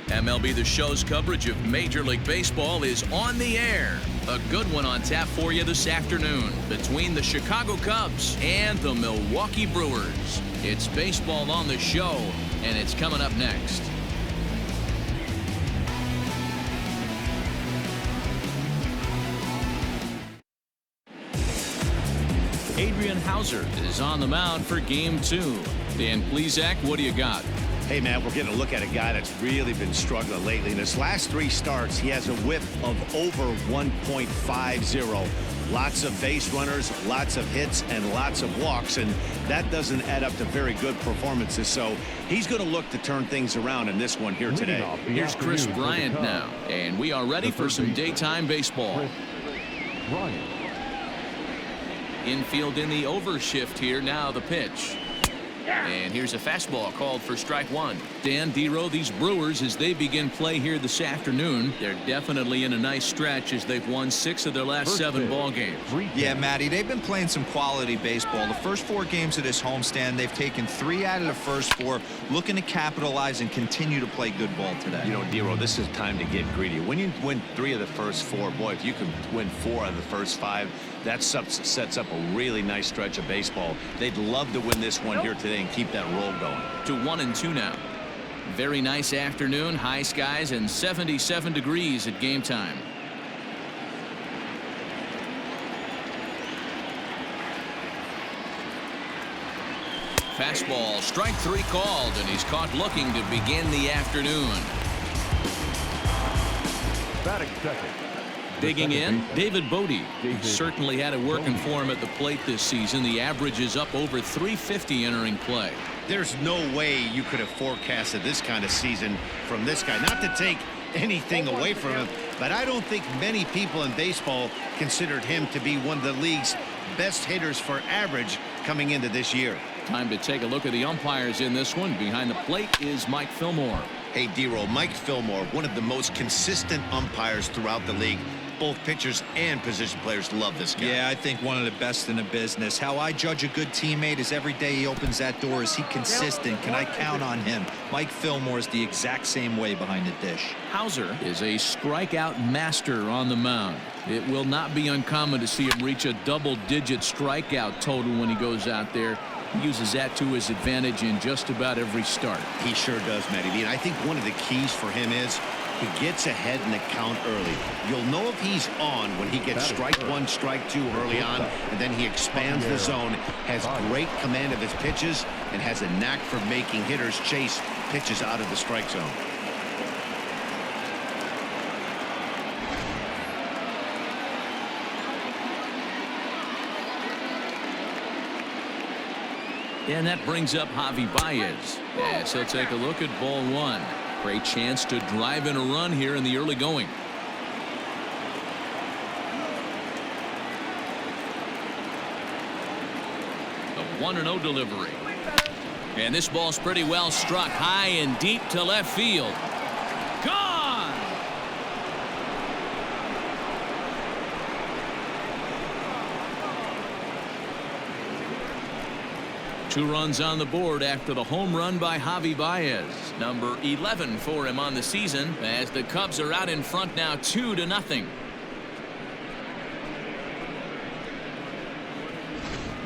MLB The Show's coverage of Major League Baseball is on the air. A good one on tap for you this afternoon between the Chicago Cubs and the Milwaukee Brewers. It's baseball on the show, and it's coming up next. Adrian Hauser is on the mound for Game 2. Dan Plesac, what do you got? Hey, man, we're getting a look at a guy that's really been struggling lately. In his last 3 starts, he has a whip of over 1.50. Lots of base runners, lots of hits, and lots of walks, and that doesn't add up to very good performances. So he's going to look to turn things around in this one here today. Here's Chris Bryant now, and we are ready for some daytime baseball. Infield in the overshift here. Now the pitch. And here's a fastball called for strike 1. Dan Dero, these Brewers, as they begin play here this afternoon, they're definitely in a nice stretch as they've won 6 of their last 7 ball games. Yeah, Matty, they've been playing some quality baseball. The first 4 games of this homestand, they've taken 3 out of the first 4, looking to capitalize and continue to play good ball today. You know, Dero, this is time to get greedy. When you win 3 of the first 4, boy, if you can win 4 out of the first 5, that sets up a really nice stretch of baseball. They'd love to win this one here today and keep that roll going. To 1-2 now. Very nice afternoon, high skies and 77 degrees at game time. Fastball, strike 3 called, and he's caught looking to begin the afternoon. Batting second. Digging in, David Bodie. Certainly had it working for him at the plate this season. The average is up over 350 entering play. There's no way you could have forecasted this kind of season from this guy. Not to take anything away from him, but I don't think many people in baseball considered him to be one of the league's best hitters for average coming into this year. Time to take a look at the umpires in this one. Behind the plate is Mike Fillmore. Hey, Dero, Mike Fillmore, one of the most consistent umpires throughout the league. Both pitchers and position players love this guy. Yeah, I think one of the best in the business. How I judge a good teammate is every day he opens that door. Is he consistent? Can I count on him? Mike Fillmore is the exact same way behind the dish. Hauser is a strikeout master on the mound. It will not be uncommon to see him reach a double-digit strikeout total when he goes out there. He uses that to his advantage in just about every start. He sure does, Matty. And I think one of the keys for him is he gets ahead in the count early. You'll know if he's on when he gets strike 1, strike 2 early on, and then he expands the zone, has great command of his pitches, and has a knack for making hitters chase pitches out of the strike zone. And that brings up Javi Baez as he'll take a look at ball 1. Great chance to drive in a run here in the early going. A 1-0 delivery. And this ball's pretty well struck high and deep to left field. Gone! 2 runs on the board after the home run by Javi Baez. Number 11 for him on the season as the Cubs are out in front now 2-0.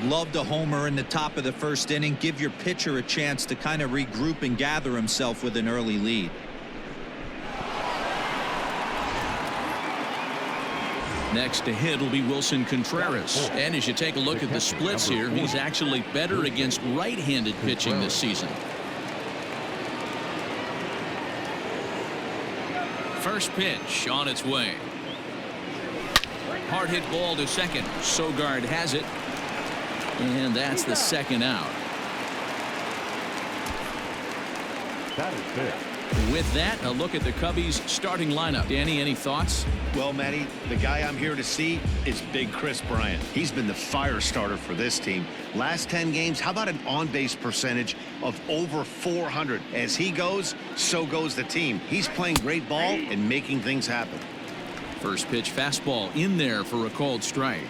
Loved a homer in the top of the first inning. Give your pitcher a chance to kind of regroup and gather himself with an early lead. Next to hit will be Wilson Contreras. And as you take a look at the splits here, he's actually better against right-handed pitching this season. First pitch on its way. Hard hit ball to second. Sogard has it. And that's the second out. That is big. With that, a look at the Cubbies' starting lineup. Danny, any thoughts? Well, Matty, the guy I'm here to see is Big Chris Bryant. He's been the fire starter for this team. Last 10 games, how about an on-base percentage of over 400? As he goes, so goes the team. He's playing great ball and making things happen. First pitch fastball in there for a called strike.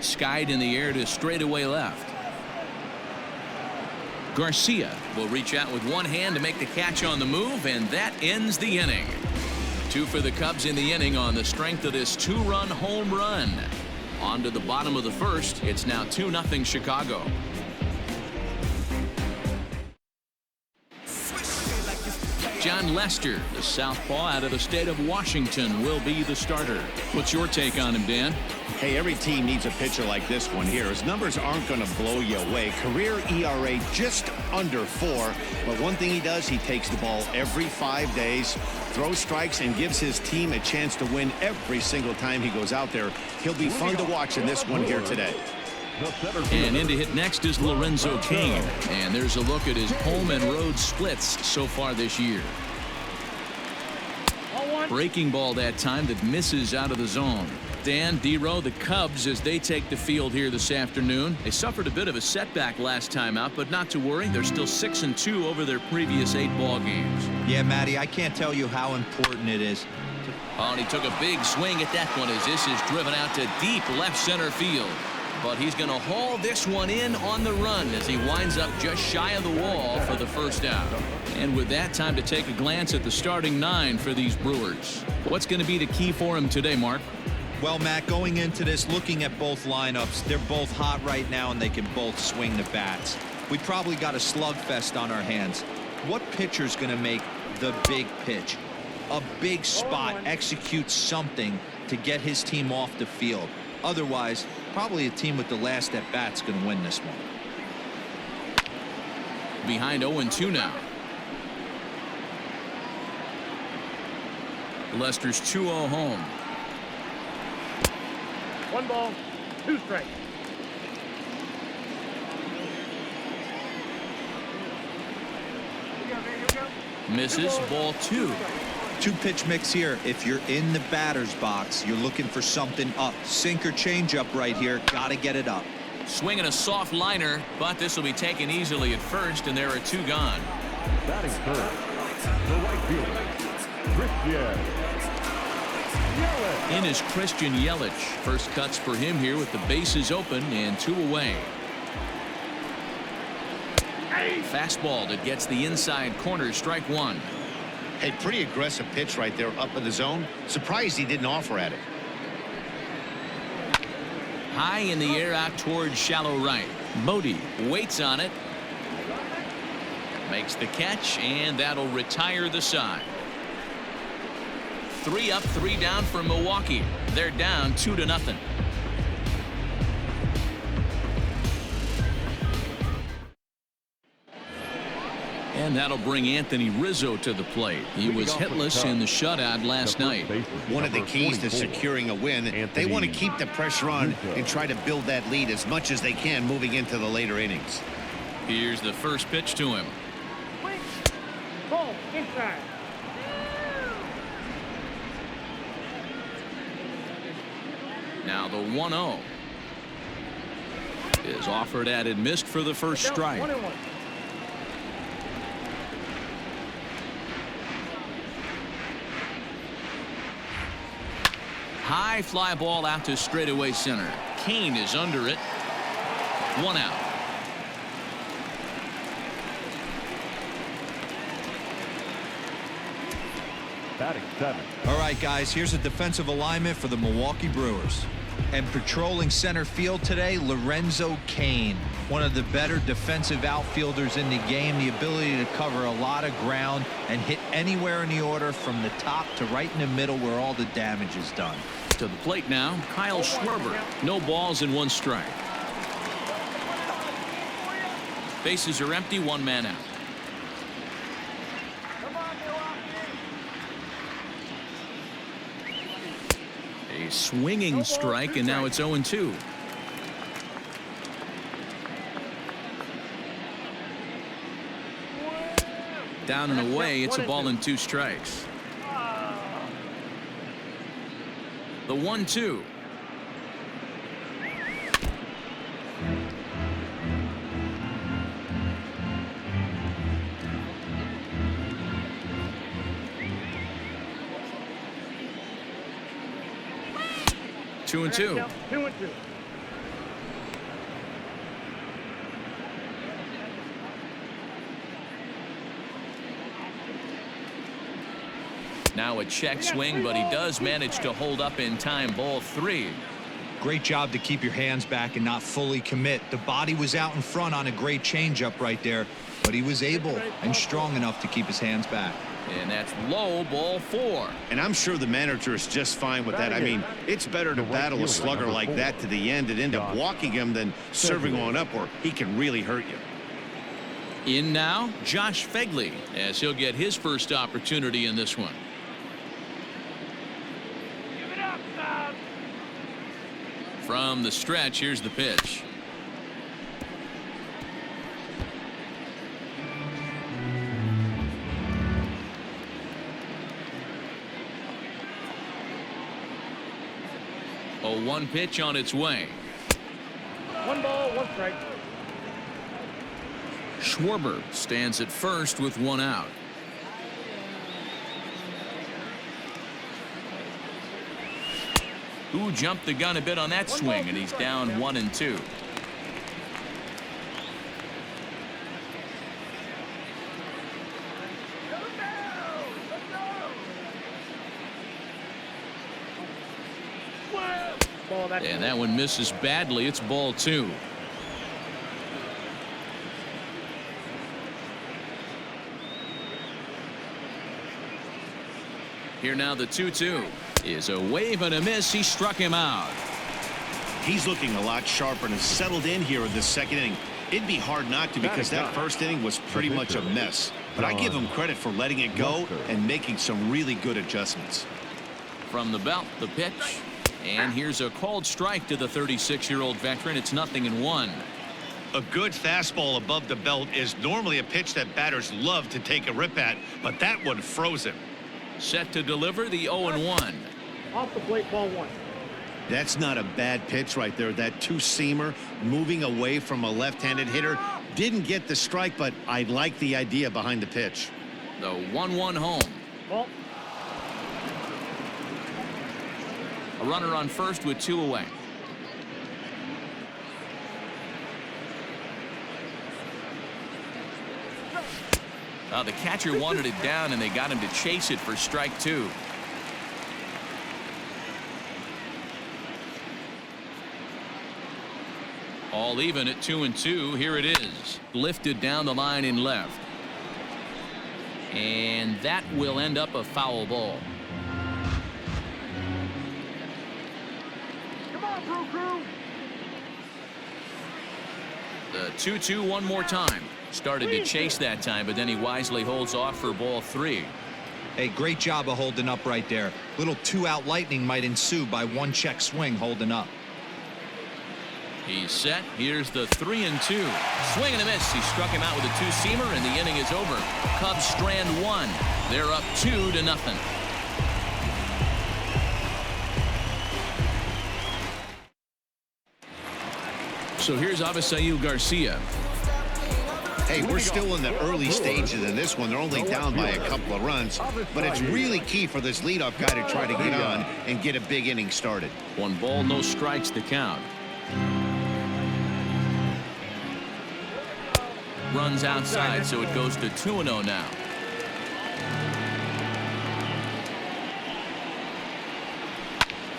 skied in the air to straightaway left. Garcia will reach out with one hand to make the catch on the move, and that ends the inning. 2 for the Cubs in the inning on the strength of this 2-run home run. On to the bottom of the first. It's now 2-0 Chicago. John Lester, the southpaw out of the state of Washington, will be the starter. What's your take on him, Dan? Hey, every team needs a pitcher like this one here. His numbers aren't going to blow you away. Career ERA just under 4. But one thing he does, he takes the ball every 5 days, throws strikes, and gives his team a chance to win every single time he goes out there. He'll be fun to watch in this one here today. And in to hit next is Lorenzo Cain. And there's a look at his home and road splits so far this year. Breaking ball that time that misses out of the zone. Dan, D-Row, the Cubs, as they take the field here this afternoon. They suffered a bit of a setback last time out, but not to worry. They're still 6-2 over their previous 8 ball games. Yeah, Matty, I can't tell you how important it is. Oh, and he took a big swing at that one as this is driven out to deep left center field. But he's going to haul this one in on the run as he winds up just shy of the wall for the first out. And with that, time to take a glance at the starting 9 for these Brewers. What's going to be the key for him today, Mark? Well, Matt, going into this, looking at both lineups, they're both hot right now and they can both swing the bats. We probably got a slugfest on our hands. What pitcher's going to make the big pitch? A big spot, execute something to get his team off the field. Otherwise, probably a team with the last at bat's going to win this one. Behind 0-2 now. Lester's 2-0 home. 1 ball, 2 strikes. Misses, ball 2. 2-pitch mix here. If you're in the batter's box, you're looking for something up. Sinker changeup right here. Got to get it up. Swinging a soft liner, but this will be taken easily at first, and there are 2 gone. Batting third, the right fielder, Christian Yelich. In is Christian Yelich. First cuts for him here with the bases open and 2 away. Fastball that gets the inside corner, strike 1. Hey, pretty aggressive pitch right there up in the zone. Surprised he didn't offer at it. High in the air out towards shallow right. Bodie waits on it. Makes the catch, and that'll retire the side. 3 up, 3 down for Milwaukee. They're down 2-0. And that'll bring Anthony Rizzo to the plate. He was hitless in the shutout last night. One of the keys to securing a win, they want to keep the pressure on and try to build that lead as much as they can moving into the later innings. Here's the first pitch to him. Ball, inside. Now the 1-0 is offered at and missed for the first strike. 1-1. High fly ball out to straightaway center. Cain is under it. 1 out. Batting 7. All right, guys, here's a defensive alignment for the Milwaukee Brewers. And patrolling center field today, Lorenzo Cain, one of the better defensive outfielders in the game. The ability to cover a lot of ground and hit anywhere in the order from the top to right in the middle where all the damage is done. To the plate now, Kyle Schwarber. No balls and 1 strike. Bases are empty, 1 man out. A swinging strike, and now it's 0-2. Down and away, it's a ball and 2 strikes. The 1-2. Two and two. 2-2. Now a check swing, but he does manage to hold up in time. Ball 3. Great job to keep your hands back and not fully commit. The body was out in front on a great changeup right there, but he was able and strong enough to keep his hands back. And that's low. Ball 4. And I'm sure the manager is just fine with that. I mean, it's better to battle a slugger like that to the end and end up walking him than serving on up where he can really hurt you. In now, Josh Fegley, as he'll get his first opportunity in this one. Give it up, Bob. From the stretch, here's the pitch. A 1 pitch on its way. 1 ball, 1 strike. Schwarber stands at first with 1 out. Who jumped the gun a bit on that swing, and he's down 1-2. And that one misses badly. It's ball 2. Here now the 2-2 is a wave and a miss. He struck him out. He's looking a lot sharper and has settled in here in this second inning. It'd be hard not to because that first inning was pretty much a mess. But I give him credit for letting it go and making some really good adjustments. From the belt, the pitch. And here's a called strike to the 36-year-old veteran. It's 0-1. A good fastball above the belt is normally a pitch that batters love to take a rip at, but that one froze him. Set to deliver the 0-1. Off the plate, ball 1. That's not a bad pitch right there. That two-seamer moving away from a left-handed hitter. Didn't get the strike, but I like the idea behind the pitch. The 1-1 home. Ball. A runner on first with 2 away. The catcher wanted it down, and they got him to chase it for strike 2. All even at 2-2. Here it is. Lifted down the line in left. And that will end up a foul ball. The 2-2 one more time. Started to chase that time, but then he wisely holds off for ball 3. Hey, great job of holding up right there. Little 2-out lightning might ensue by 1 check swing holding up. He's set. Here's the 3-2. Swing and a miss. He struck him out with a two-seamer, and the inning is over. Cubs strand 1. They're up 2-0. So here's Avisail Garcia. Hey, we're still in the early stages in this one. They're only down by a couple of runs, but it's really key for this leadoff guy to try to get on and get a big inning started. 1 ball, no strikes to count. Runs outside, so it goes to 2-0 now.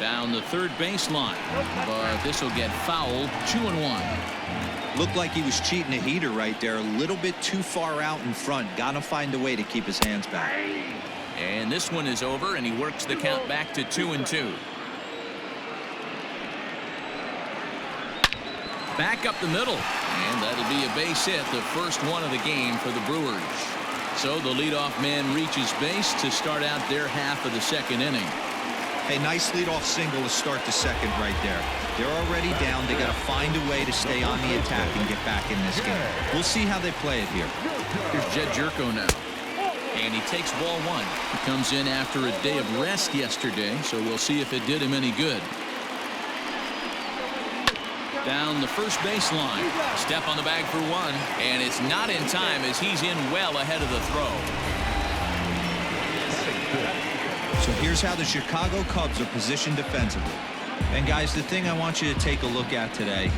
Down the third baseline, but this will get fouled. 2-1. Looked like he was cheating a heater right there. A little bit too far out in front. Gotta find a way to keep his hands back. And this one is over, and he works the count back to 2-2. Back up the middle, and that'll be a base hit, the first one of the game for the Brewers. So the leadoff man reaches base to start out their half of the second inning. Hey, nice leadoff single to start the second right there. They're already down. They got to find a way to stay on the attack and get back in this game. We'll see how they play it here. Here's Jed Jerko now. And he takes ball 1. He comes in after a day of rest yesterday, so we'll see if it did him any good. Down the first baseline. Step on the bag for 1, and it's not in time as he's in well ahead of the throw. So here's how the Chicago Cubs are positioned defensively. And guys, the thing I want you to take a look at today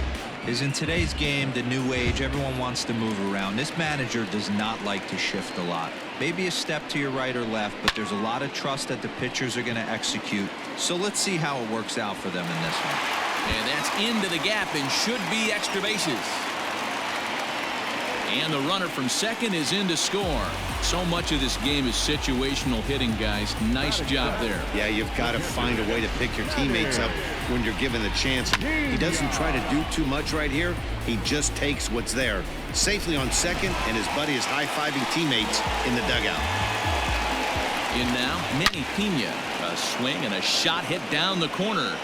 is in today's game, the new age, everyone wants to move around. This manager does not like to shift a lot. Maybe a step to your right or left, but there's a lot of trust that the pitchers are going to execute. So let's see how it works out for them in this one. And that's into the gap and should be extra bases. And the runner from second is in to score. So much of this game is situational hitting, guys. Nice job there. Yeah, you've got to find a way to pick your teammates up when you're given the chance. He doesn't try to do too much right here. He just takes what's there. Safely on second, and his buddy is high-fiving teammates in the dugout. In now, Manny Pena. A swing and a shot hit down the corner.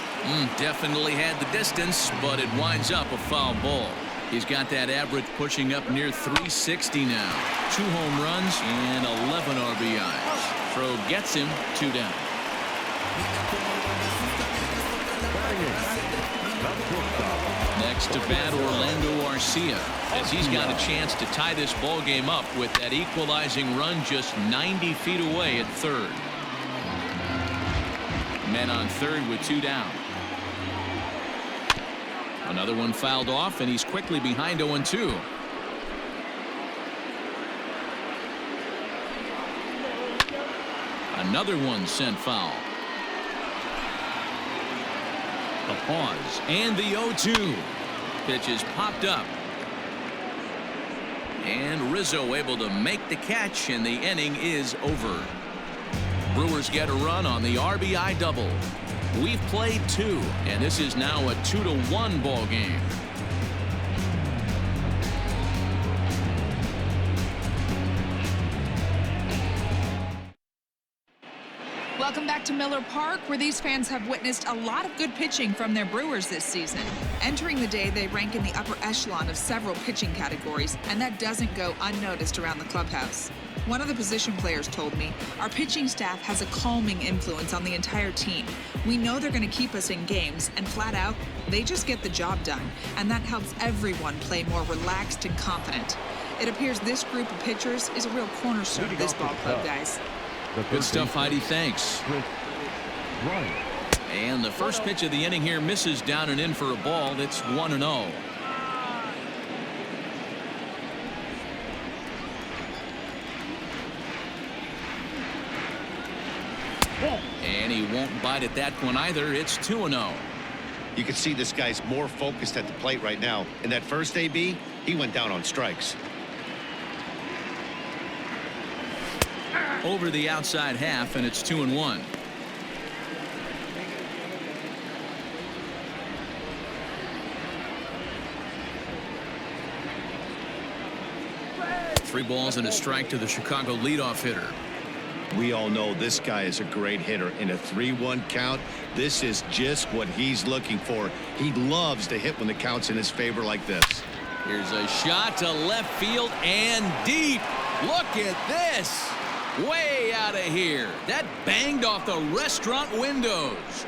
Definitely had the distance, but it winds up a foul ball. He's got that average pushing up near 360 now. 2 home runs and 11 RBIs. Throw gets him 2 down. Next to bat, Orlando Arcia, as he's got a chance to tie this ball game up with that equalizing run just 90 feet away at third. Men on third with 2 down. Another one fouled off, and he's quickly behind 0-2. Another one sent foul. A pause, and the 0-2. Pitch is popped up. And Rizzo able to make the catch, and the inning is over. Brewers get a run on the RBI double. We've played 2, and this is now a 2-1 ball game. Welcome back to Miller Park, where these fans have witnessed a lot of good pitching from their Brewers this season. Entering the day, they rank in the upper echelon of several pitching categories, and that doesn't go unnoticed around the clubhouse. One of the position players told me, our pitching staff has a calming influence on the entire team. We know they're going to keep us in games, and flat out, they just get the job done, and that helps everyone play more relaxed and confident. It appears this group of pitchers is a real cornerstone of this ball club, guys. Good stuff, Heidi. Thanks. And the first pitch of the inning here misses down and in for a ball. It's 1-0. And he won't bite at that one either. It's 2-0. You can see this guy's more focused at the plate right now. In that first AB, he went down on strikes. Over the outside half, and it's 2-1. Three balls and a strike to the Chicago leadoff hitter. We all know this guy is a great hitter. In a 3-1 count, this is just what he's looking for. He loves to hit when the count's in his favor like this. Here's a shot to left field and deep. Look at this. Way out of here. That banged off the restaurant windows.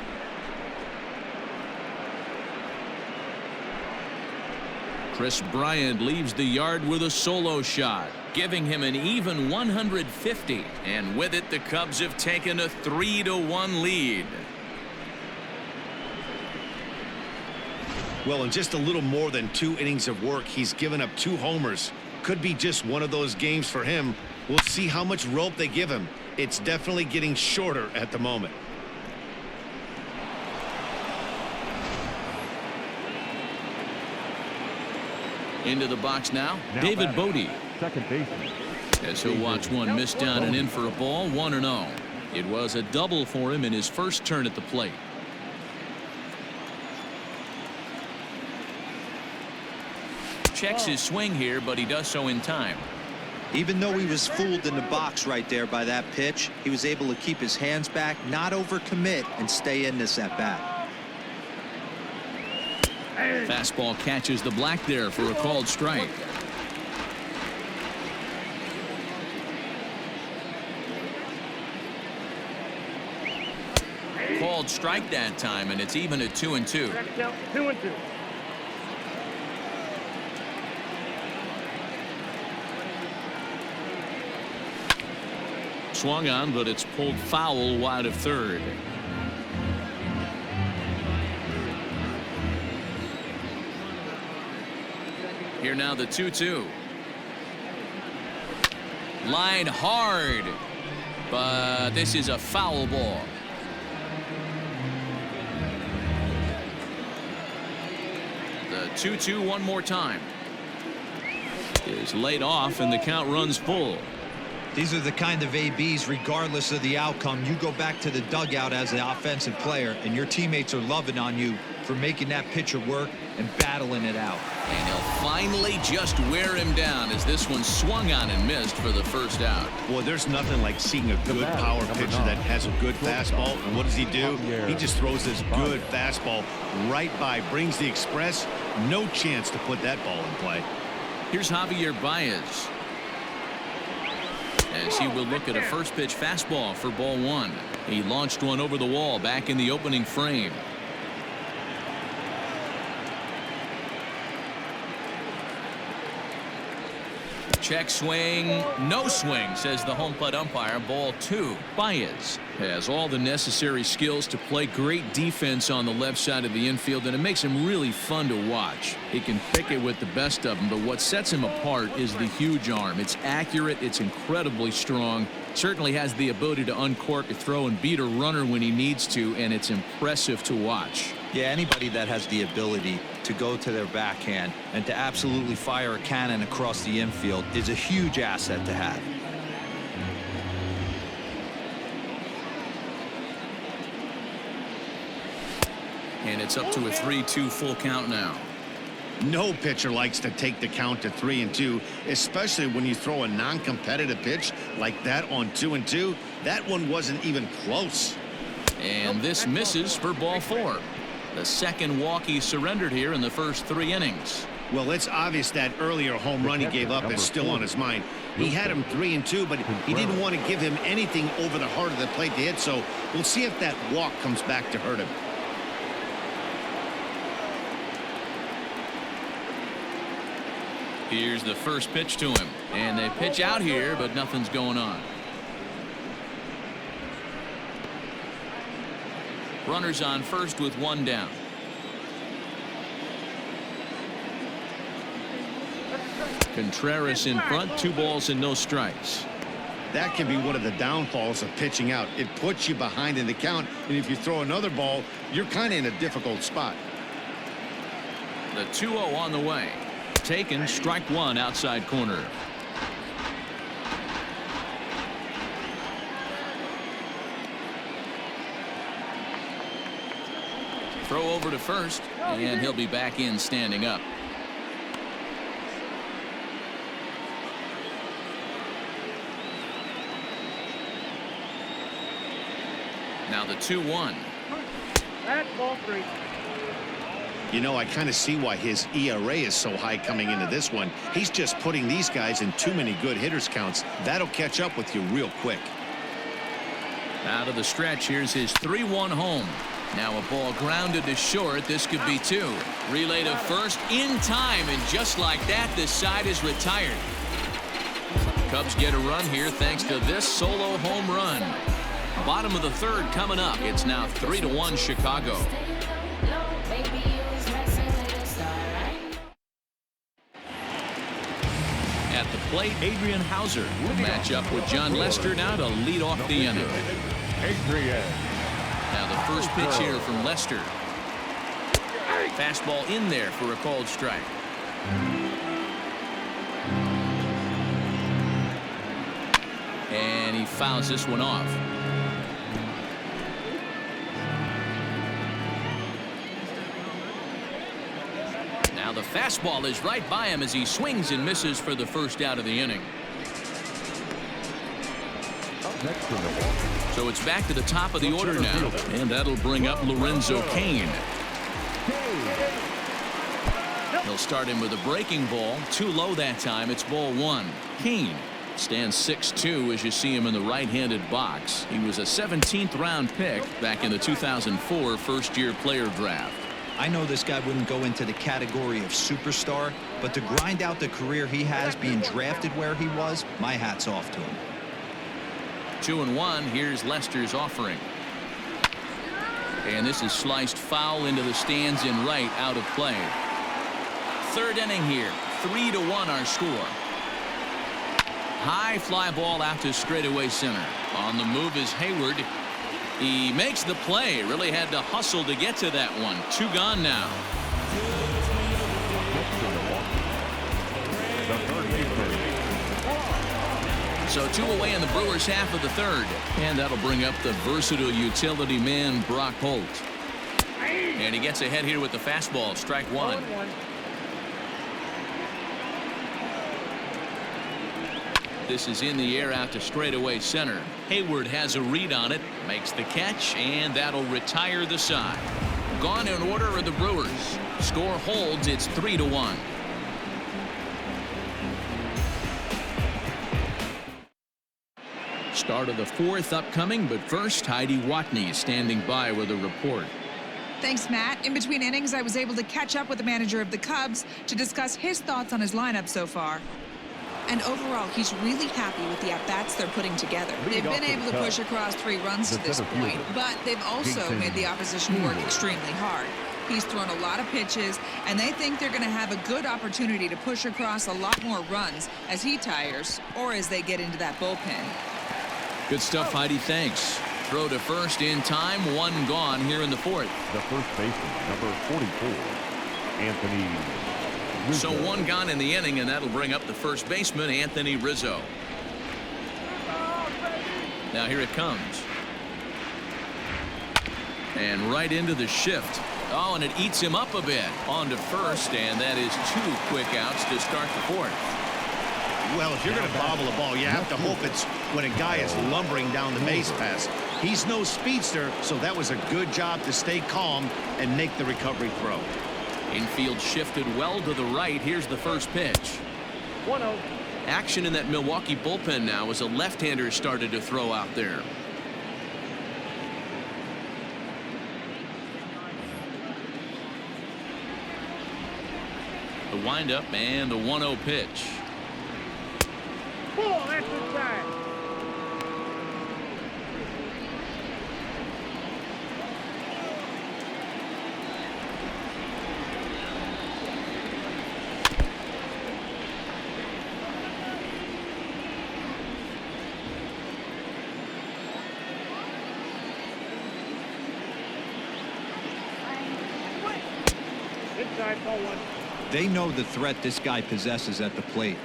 Chris Bryant leaves the yard with a solo shot, giving him an even 150. And with it, the Cubs have taken a 3-1 lead. Well, in just a little more than 2 innings of work, he's given up 2 homers. Could be just one of those games for him. We'll see how much rope they give him. It's definitely getting shorter at the moment. Into the box now David Bodie. Second baseman. As he'll watch one miss down and in for a ball. 1-0. It was a double for him in his first turn at the plate. Checks his swing here, but he does so in time. Even though he was fooled in the box right there by that pitch, he was able to keep his hands back, not overcommit, and stay in this at bat. Fastball catches the black there for a called strike. Called strike that time, and it's even at 2-2. 2-2. Swung on, but it's pulled foul wide of third. Here now the 2-2. Line hard. But this is a foul ball. The 2-2 one more time. Is laid off and the count runs full. These are the kind of ABs, regardless of the outcome, you go back to the dugout as an offensive player, and your teammates are loving on you for making that pitcher work and battling it out. And he'll finally just wear him down as this one swung on and missed for the first out. Boy, there's nothing like seeing a good power pitcher that has a good fastball. And what does he do? He just throws this good fastball right by, brings the express. No chance to put that ball in play. Here's Javier Baez. As he will look at a first pitch fastball for ball one. He launched one over the wall back in the opening frame. Check swing, no swing, says the home plate umpire. Ball two. Baez has all the necessary skills to play great defense on the left side of the infield, and it makes him really fun to watch. He can pick it with the best of them, but what sets him apart is the huge arm. It's accurate, it's incredibly strong, certainly has the ability to uncork a throw and beat a runner when he needs to, and it's impressive to watch. Yeah, anybody that has the ability to go to their backhand and to absolutely fire a cannon across the infield is a huge asset to have. And it's up to a 3-2 full count now. No pitcher likes to take the count to 3-2, especially when you throw a non-competitive pitch like that on 2-2. That one wasn't even close. And this misses for ball four. The second walk he surrendered here in the first 3 innings. Well, it's obvious that earlier home run he gave up is still on his mind. He had him 3-2, but he didn't want to give him anything over the heart of the plate to hit, so we'll see if that walk comes back to hurt him. Here's the first pitch to him, and they pitch out here, but nothing's going on. Runners on first with one down. Contreras in front, 2 balls and no strikes. That can be one of the downfalls of pitching out. It puts you behind in the count, and if you throw another ball, you're kind of in a difficult spot. The 2-0 on the way. Taken, strike one outside corner. Throw over to first, and he'll be back in standing up. Now the 2-1. That's ball 3. You know, I kind of see why his ERA is so high coming into this one. He's just putting these guys in too many good hitters counts. That'll catch up with you real quick. Out of the stretch, here's his 3-1 home. Now a ball grounded to short. This could be 2. Relay to first in time, and just like that, this side is retired. Cubs get a run here thanks to this solo home run. Bottom of the third coming up. It's now 3-1 Chicago. At the plate, Adrian Hauser will match up with John Lester now to lead off the inning. Adrian. Now the first pitch here from Lester. Fastball in there for a called strike. And he fouls this one off. Now the fastball is right by him as he swings and misses for the first out of the inning. So it's back to the top of the order now, and that'll bring up Lorenzo Cain. He'll start him with a breaking ball, too low that time. It's ball 1. Cain stands 6'2" as you see him in the right-handed box. He was a 17th round pick back in the 2004 first-year player draft. I know this guy wouldn't go into the category of superstar, but to grind out the career he has being drafted where he was, my hat's off to him. 2-1. Here's Lester's offering. And this is sliced foul into the stands in right, out of play. Third inning here. 3-1 our score. High fly ball out to straightaway center. On the move is Hayward. He makes the play. Really had to hustle to get to that one. 2 gone now. So 2 away in the Brewers half of the 3rd. And that'll bring up the versatile utility man Brock Holt. And he gets ahead here with the fastball. Strike 1. This is in the air out to straightaway center. Hayward has a read on it, makes the catch, and that'll retire the side. Gone in order are the Brewers. Score holds. It's 3-1. Start of the 4th upcoming, but first Heidi Watney standing by with a report. Thanks, Matt. In between innings, I was able to catch up with the manager of the Cubs to discuss his thoughts on his lineup so far. And overall, he's really happy with the at-bats they're putting together. They've been able to push across 3 runs to this point, but they've also made the opposition work extremely hard. He's thrown a lot of pitches, and they think they're going to have a good opportunity to push across a lot more runs as he tires or as they get into that bullpen. Good stuff, Heidi. Thanks. Throw to first in time. 1 gone here in the 4th. The first baseman, number 44, Anthony Rizzo. So 1 gone in the inning, and that'll bring up the first baseman, Anthony Rizzo. Now here it comes. And right into the shift. Oh, and it eats him up a bit. On to first, and that is 2 quick outs to start the 4th. Well, if you're going to bobble a ball, you have to hope it's when a guy is lumbering down the base pass. He's no speedster, so that was a good job to stay calm and make the recovery throw. Infield shifted well to the right. Here's the first pitch. 1-0. Action in that Milwaukee bullpen now as a left-hander started to throw out there. The windup and the 1-0 pitch. Ball, that's inside. Inside, ball 1. They know the threat this guy possesses at the plate.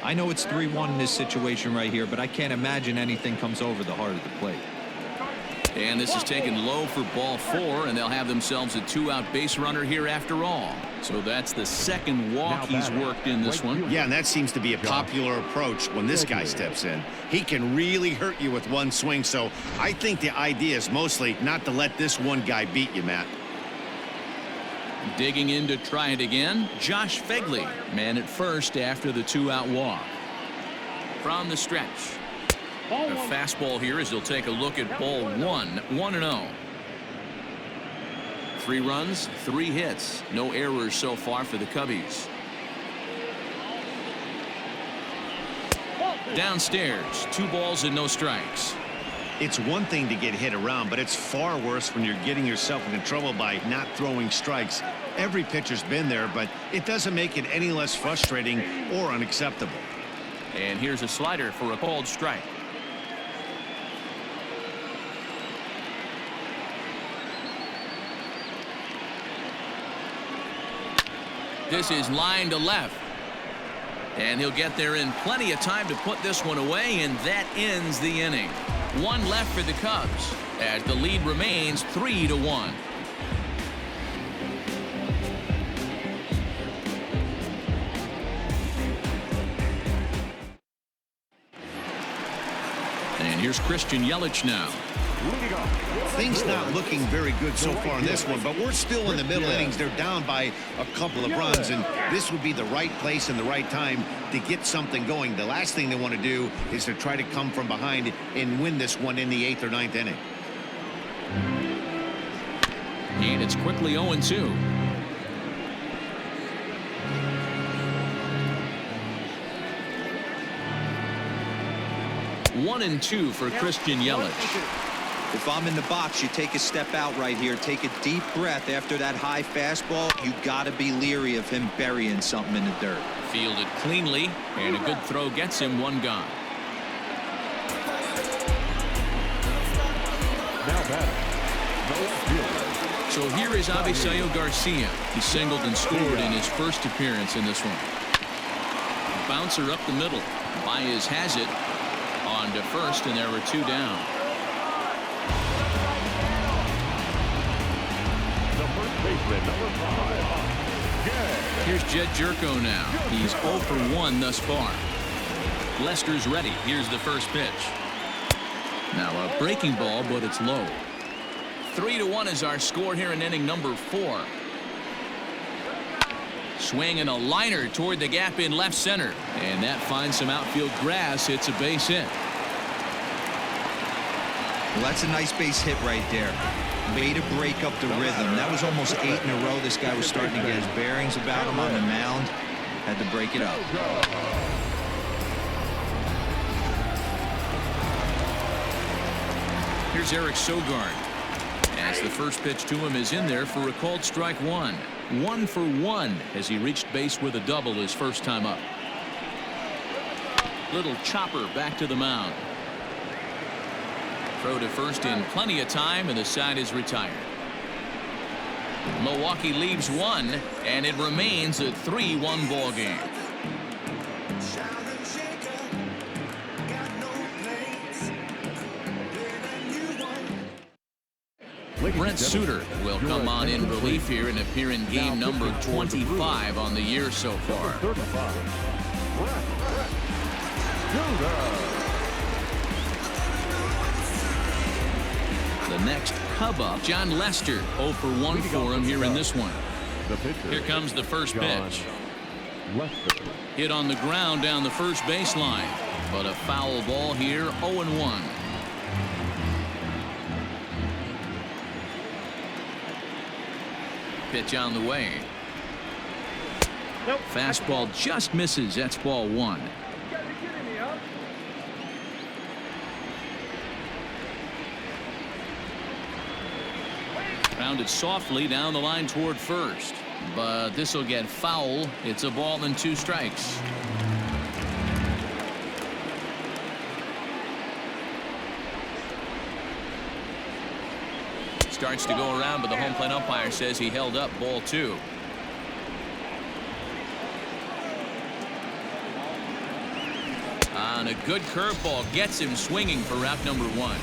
I know it's 3-1 in this situation right here, but I can't imagine anything comes over the heart of the plate. And this is taken low for ball 4, and they'll have themselves a 2-out base runner here after all. So that's the 2nd walk he's worked in this one. Yeah, and that seems to be a popular approach when this guy steps in. He can really hurt you with 1 swing, so I think the idea is mostly not to let this one guy beat you, Matt. Digging in to try it again, Josh Fegley, man at first after the 2-out walk. From the stretch. A fastball here as he'll take a look at ball 1, 1-0. 3 runs, 3 hits, no errors so far for the Cubbies. Downstairs, 2 balls and no strikes. It's one thing to get hit around, but it's far worse when you're getting yourself into trouble by not throwing strikes. Every pitcher's been there, but it doesn't make it any less frustrating or unacceptable. And here's a slider for a called strike. This is line to left. And he'll get there in plenty of time to put this one away, and that ends the inning. 1 left for the Cubs as the lead remains 3-1. And here's Christian Yelich now. Things not looking very good so far in this one, but we're still in the middle innings. They're down by a couple of runs, and this would be the right place and the right time to get something going. The last thing they want to do is to try to come from behind and win this one in the 8th or 9th inning. And it's quickly 0-2. One and 2 for Christian Yelich. If I'm in the box, you take a step out right here. Take a deep breath after that high fastball. You got to be leery of him burying something in the dirt. Fielded cleanly, and a good throw gets him one gone. Now batting, the left fielder. So here is Avisayo Garcia. He singled and scored in his first appearance in this one. Bouncer up the middle. Baez has it on to first, and there are 2 down. The first baseman, number 5. Here's Jed Jerko now. He's 0 for 1 thus far. Lester's ready. Here's the first pitch. Now a breaking ball, but it's low. 3-1 is our score here in inning number 4. Swing and a liner toward the gap in left center, and that finds some outfield grass. It's a base hit. Well, that's a nice base hit right there. Way to break up the rhythm. That was almost 8 in a row. This guy was starting to get his bearings about him on the mound. Had to break it up. Here's Eric Sogard. As the first pitch to him is in there for a called strike 1. 1 for 1 as he reached base with a double his first time up. Little chopper back to the mound. Throw to first in plenty of time, and the side is retired. Milwaukee leaves 1, and it remains a 3-1 ball game. Brent Suter will come on in relief here and appear in game number 25 on the year so far. 35. The next Cub up, John Lester, 0 for 1 for him here in this one. Here comes the first pitch. Hit on the ground down the first baseline, but a foul ball here, 0-1. Pitch on the way. Nope. Fastball just misses. That's ball 1. Grounded softly down the line toward first, but this will get foul. It's a ball and 2 strikes. Starts to go around, but the home plate umpire says he held up ball 2. And a good curveball gets him swinging for out number 1.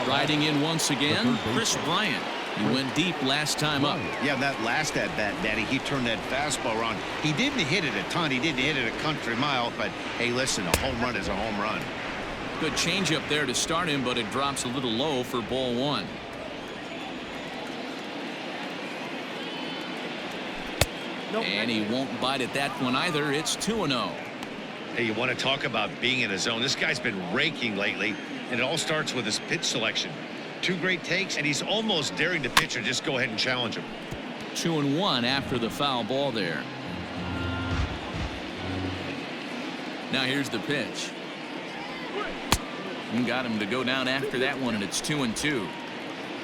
Riding in once again, Chris Bryant. He went deep last time up. Yeah, that last at bat, Daddy, he turned that fastball around. He didn't hit it a ton. He didn't hit it a country mile, but hey, listen, a home run is a home run. Good changeup there to start him, but it drops a little low for ball 1. Nope. And he won't bite at that one either. It's 2-0. Hey, you want to talk about being in a zone? This guy's been raking lately, and it all starts with his pitch selection. 2 great takes, and he's almost daring the pitcher just go ahead and challenge him. 2-1 after the foul ball there. Now here's the pitch. And got him to go down after that one, and it's 2-2.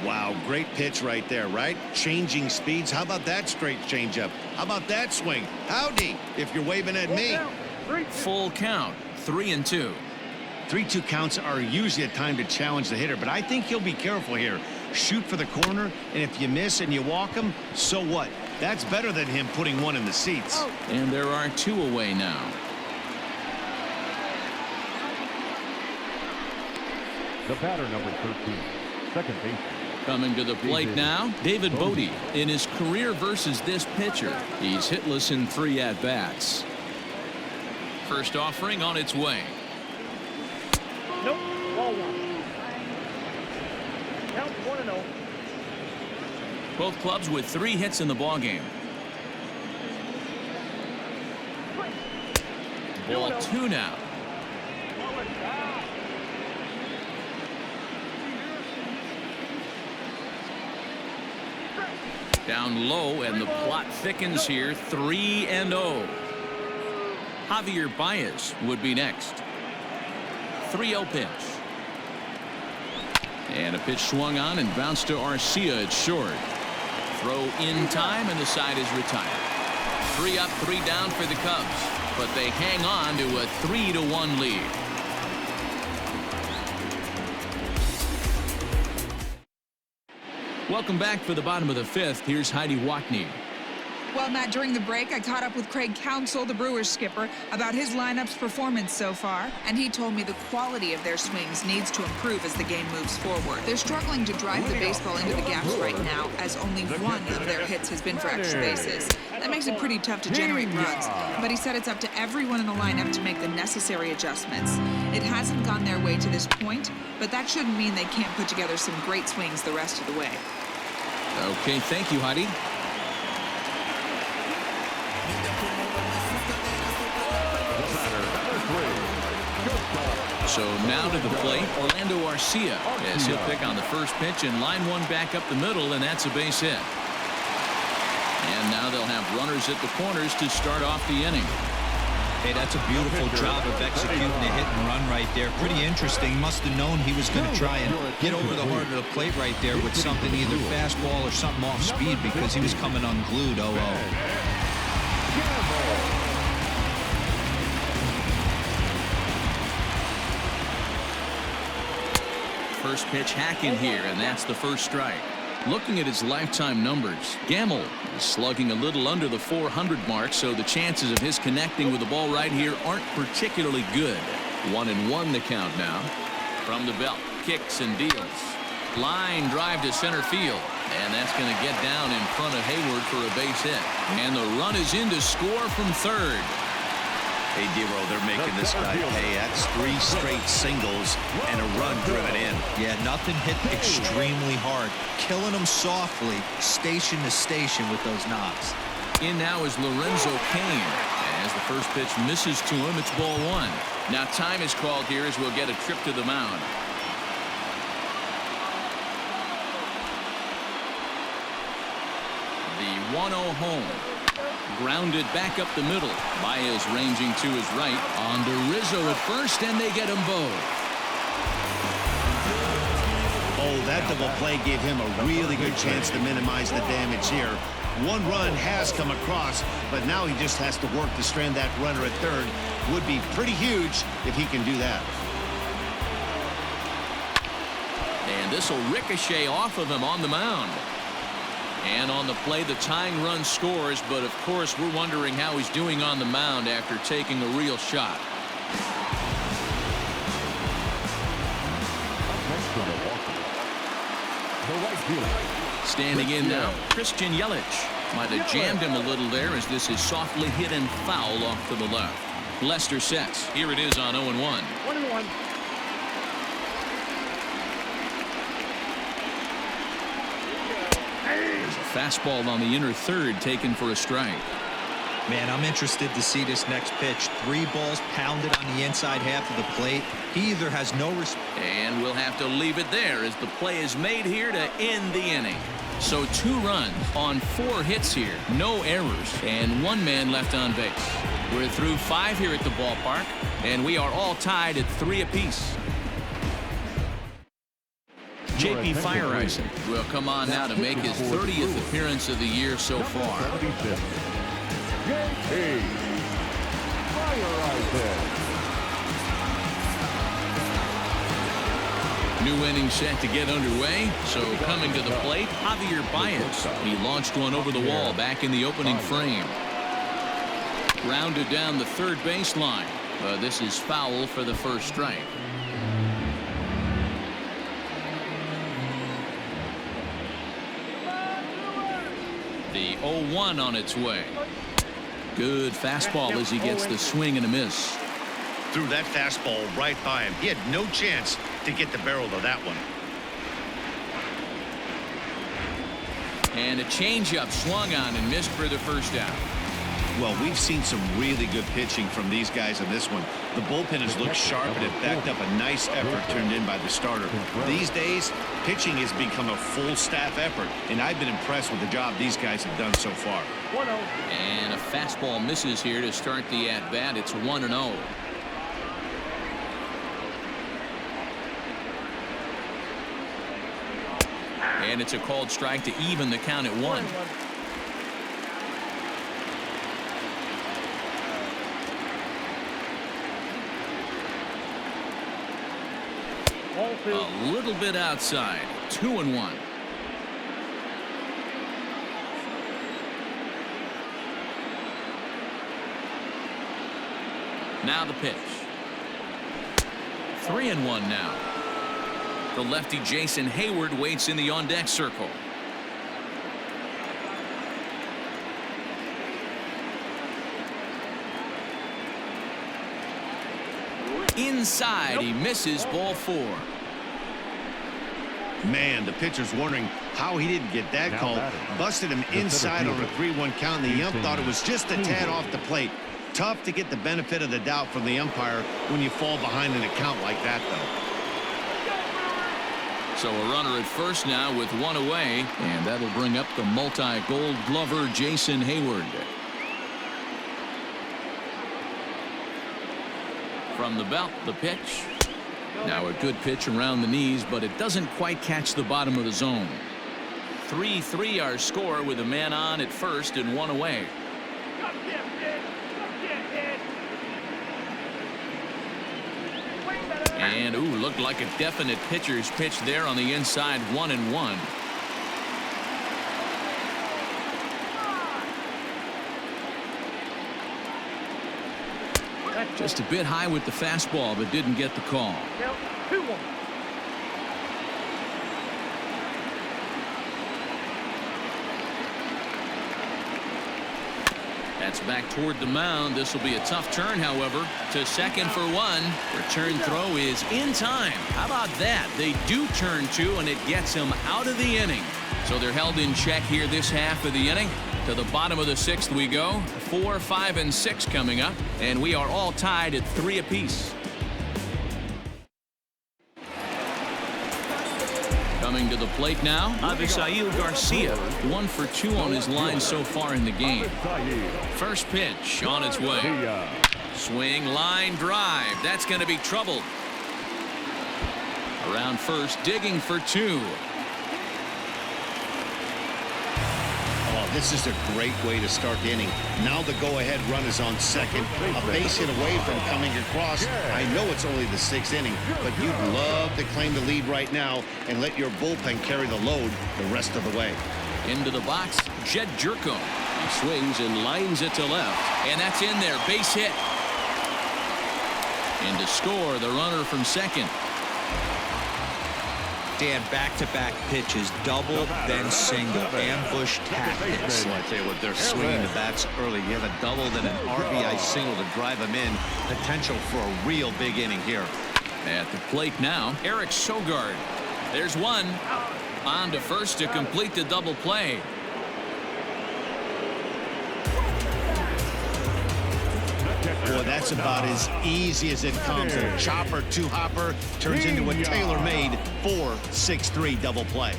Wow, great pitch right there, right? Changing speeds. How about that straight changeup? How about that swing? Howdy, if you're waving at me. Full count, 3-2. 3-2 counts are usually a time to challenge the hitter, but I think he'll be careful here. Shoot for the corner, and if you miss and you walk him, so what? That's better than him putting one in the seats. And there are 2 away now. The batter, number 13, second baseman. Coming to the plate now, David Bodie. In his career versus this pitcher, he's hitless in 3 at-bats. First offering on its way. Nope. Ball 1. Count 1-0. Both clubs with 3 hits in the ballgame. Ball 2 now. Down low, and the plot thickens here. 3-0. Javier Baez would be next. 3-0 pitch. And a pitch swung on and bounced to Arcia. It's short. Throw in time, and the side is retired. 3 up, 3 down for the Cubs, but they hang on to a 3-1 lead. Welcome back for the bottom of the 5th. Here's Heidi Watney. Well, Matt, during the break, I caught up with Craig Counsell, the Brewers skipper, about his lineup's performance so far, and he told me the quality of their swings needs to improve as the game moves forward. They're struggling to drive the baseball into the gaps right now, as only one of their hits has been for extra bases. That makes it pretty tough to generate runs, but he said it's up to everyone in the lineup to make the necessary adjustments. It hasn't gone their way to this point, but that shouldn't mean they can't put together some great swings the rest of the way. Okay, thank you, Heidi. So now to the plate, Orlando Arcia, as he'll pick on the first pitch and line one back up the middle, and that's a base hit. And now they'll have runners at the corners to start off the inning. Hey, that's a beautiful job of executing a hit and run right there. Pretty interesting. Must have known he was going to try and get over the heart of the plate right there with something, either fastball or something off speed, because he was coming unglued. 0-0. First pitch hack in here, and that's the first strike. Looking at his lifetime numbers, Gamble is slugging a little under the 400 mark, so the chances of his connecting with the ball right here aren't particularly good. 1-1 the count now. From the belt, kicks and deals. Line drive to center field, and that's going to get down in front of Hayward for a base hit. And the run is in to score from third. Hey, Dero, they're making this guy pay. That's 3 straight singles and a run driven in. Yeah, nothing hit extremely hard. Killing them softly, station to station with those knocks. In now is Lorenzo Cain. As the first pitch misses to him, it's ball 1. Now time is called here as we'll get a trip to the mound. The 1-0 home. Grounded back up the middle. Baez ranging to his right. On to Rizzo at first, and they get them both. Oh, that double play gave him a really good chance to minimize the damage here. 1 run has come across, but now he just has to work to strand that runner at third. Would be pretty huge if he can do that. And this will ricochet off of him on the mound. And on the play, the tying run scores, but of course we're wondering how he's doing on the mound after taking a real shot. Standing in now, Christian Yelich. Might have jammed him a little there as this is softly hit and foul off to the left. Lester sets. Here it is on 0-1. 1-1. Fastball on the inner third taken for a strike. Man, I'm interested to see this next pitch. 3 balls pounded on the inside half of the plate. He either has no respect. And we'll have to leave it there as the play is made here to end the inning. So 2 runs on 4 hits here. No errors and 1 man left on base. We're through 5 here at the ballpark, and we are all tied at 3 apiece. J.P. Fireisen will come on now to make his 30th appearance of the year so far. J.P. Fireisen. New inning set to get underway. So coming to the plate, Javier Baez. He launched one over the wall back in the opening frame. Grounded down the third baseline. This is foul for the first strike. The 0-1 on its way. Good fastball as he gets the swing and a miss. Threw that fastball right by him. He had no chance to get the barrel of that one. And a changeup swung on and missed for the first out. Well, we've seen some really good pitching from these guys in this one. The bullpen has looked sharp and it backed up a nice effort turned in by the starter. These days, pitching has become a full staff effort, and I've been impressed with the job these guys have done so far. 1-0. And a fastball misses here to start the at-bat. It's 1-0. And it's a called strike to even the count at 1. A little bit outside. 2-1. Now the pitch. 3-1 now. The lefty Jason Hayward waits in the on-deck circle. Inside, he misses, ball 4. Man, the pitcher's wondering how he didn't get that call. Busted him inside on a 3-1 count, and the ump thought it was just a tad off the plate. Tough to get the benefit of the doubt from the umpire when you fall behind an account like that, though. So a runner at first now with 1 away, and that'll bring up the multi-gold glover Jason Hayward. From the belt, the pitch. Now a good pitch around the knees, but it doesn't quite catch the bottom of the zone. 3-3 our score with a man on at first and 1 away. And ooh, looked like a definite pitcher's pitch there on the inside. 1-1. Just a bit high with the fastball, but didn't get the call. 2-1. That's back toward the mound. This will be a tough turn, however. To second for 1. Return throw is in time. How about that? They do turn 2, and it gets him out of the inning. So they're held in check here this half of the inning. To the bottom of the 6th we go. 4, 5, and 6 coming up, and we are all tied at 3 apiece. Coming to the plate now, Avisail Garcia. 1 for 2 on his line so far in the game. First pitch on its way. Swing, line drive. That's going to be trouble. Around first, digging for 2. This is a great way to start the inning. Now the go-ahead run is on second. A base hit away from coming across. I know it's only the 6th inning, but you'd love to claim the lead right now and let your bullpen carry the load the rest of the way. Into the box, Jed Jerko. He swings and lines it to left, and that's in there. Base hit. And to score, the runner from second. Dan, back-to-back pitches, double, then single, ambush tactics. I tell you what, they're swinging the bats early. You have a double, then an RBI single to drive them in. Potential for a real big inning here. At the plate now, Eric Sogard. There's 1. On to first to complete the double play. Boy, that's about as easy as it comes. A chopper, 2-hopper turns into a tailor-made 4-6-3 double play.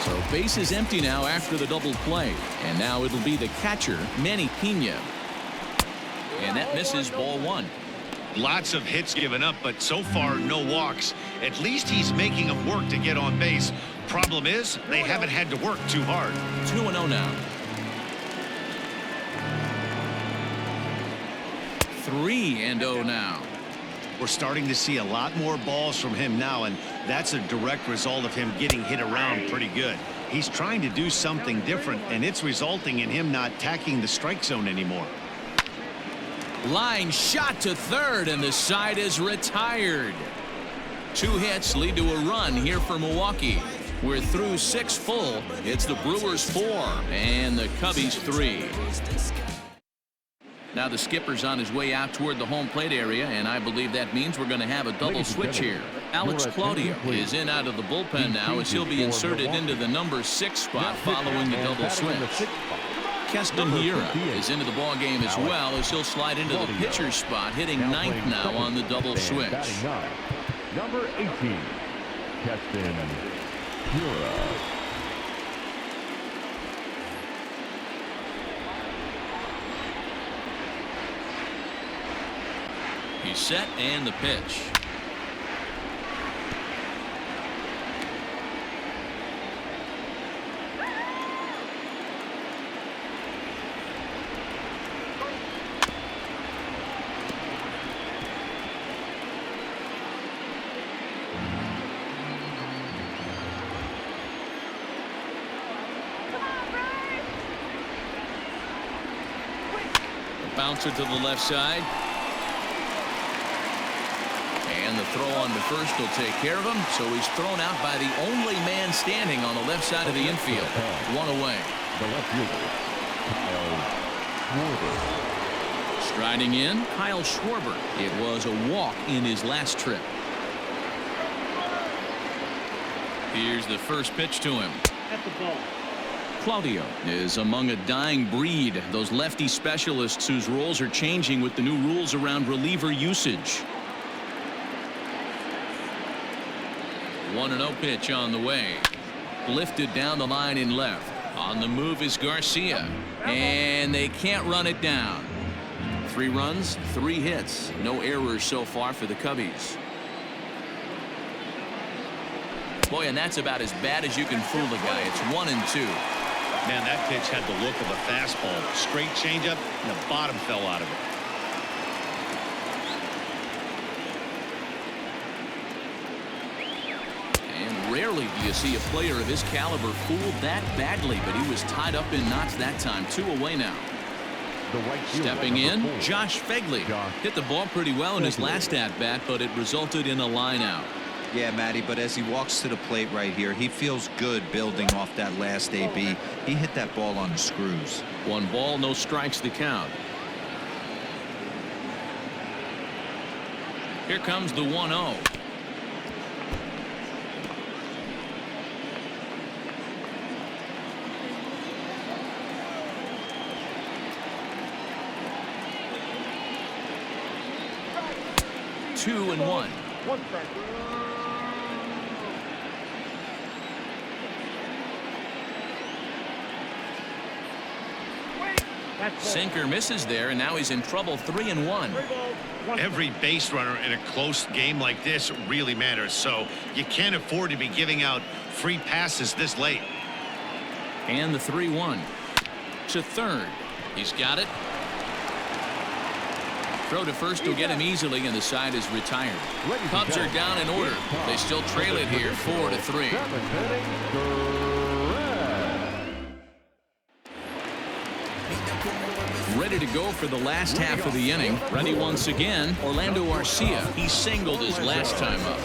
So base is empty now after the double play. And now it'll be the catcher, Manny Pena. And that misses, ball 1. Lots of hits given up, but so far no walks. At least he's making them work to get on base. Problem is, they haven't had to work too hard. 2-0 now. 3-0 now. We're starting to see a lot more balls from him now, and that's a direct result of him getting hit around pretty good. He's trying to do something different, and it's resulting in him not tacking the strike zone anymore. Line shot to third, and the side is retired. 2 hits lead to a run here for Milwaukee. We're through 6 full. It's the Brewers 4 and the Cubbies 3. Now the skipper's on his way out toward the home plate area, and I believe that means we're going to have a double switch here. Alex Claudio is in out of the bullpen now as he'll be inserted into the number 6 spot following the double switch. Keston Hiura is into the ball game as well as he'll slide into the pitcher's spot, hitting 9th now on the double switch. Number 18, Keston Hiura. He's set and the pitch. Bouncer to the left side. And the throw on to first will take care of him. So he's thrown out by the only man standing on the left side of the infield. One away. The left fielder, Kyle Schwarber. Striding in, Kyle Schwarber. It was a walk in his last trip. Here's the first pitch to him. At the ball. Claudio is among a dying breed, those lefty specialists whose roles are changing with the new rules around reliever usage. 1-0 pitch on the way. Lifted down the line in left. On the move is Garcia. And they can't run it down. 3 runs, 3 hits. No errors so far for the Cubbies. Boy, and that's about as bad as you can fool the guy. It's 1-2. Man, that pitch had the look of a fastball. Straight changeup, and the bottom fell out of it. And rarely do you see a player of his caliber fooled that badly, but he was tied up in knots that time. 2 away now. The right fielder, Stepping in, number 4. Josh Fegley. Hit the ball pretty well in his last at-bat, but it resulted in a line out. Yeah, Matty, but as he walks to the plate right here, he feels good building off that last AB. He hit that ball on the screws. 1 ball, no strikes to count. Here comes the 1-0. Two and one. 1 strike. Sinker misses there, and now he's in trouble. 3-1. Every base runner in a close game like this really matters, so you can't afford to be giving out free passes this late. And the 3-1 to third. He's got it. Throw to first will get him easily, and the side is retired. Cubs are down in order. They still trail it here 4-3. Ready to go for the last half of the inning. Ready once again, Orlando Arcia. He singled his last time up.